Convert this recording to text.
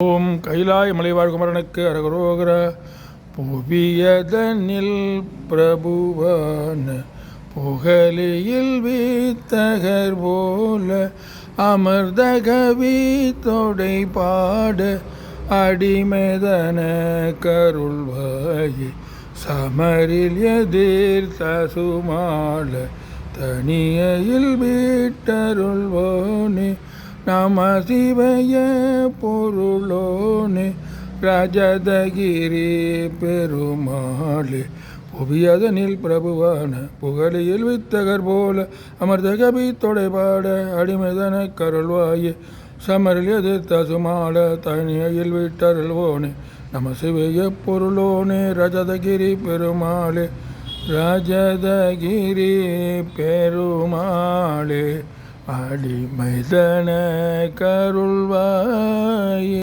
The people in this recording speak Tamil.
ஓம் கைலாய மலைவாழ் குமரனுக்கு அரகரோகர. புவியதனில் பிரபுவான புகழியில் வீத்தகர் போல அமர்தகவி தொடை பாட அடிமெதன கருள்வாயே சமரில் எதிர்த்த சுமாள தனியில் வீட்டருள்வோனே நம சிவய பொருளோனே ராஜதகிரி பெருமாளே புவியதனில் பிரபுவான புகழியில் வித்தகர் போல அமர்தகவி தொடைபாட அடிமைதன கருள்வாயே சமரில் எதிர்த்த சுமாள தனியில் விட்டருள்வோனே நம சிவய பொருளோனே ராஜதகிரி பெருமாளே ராஜதகிரி பெருமாளே அடிமைதன கருள்வாயே.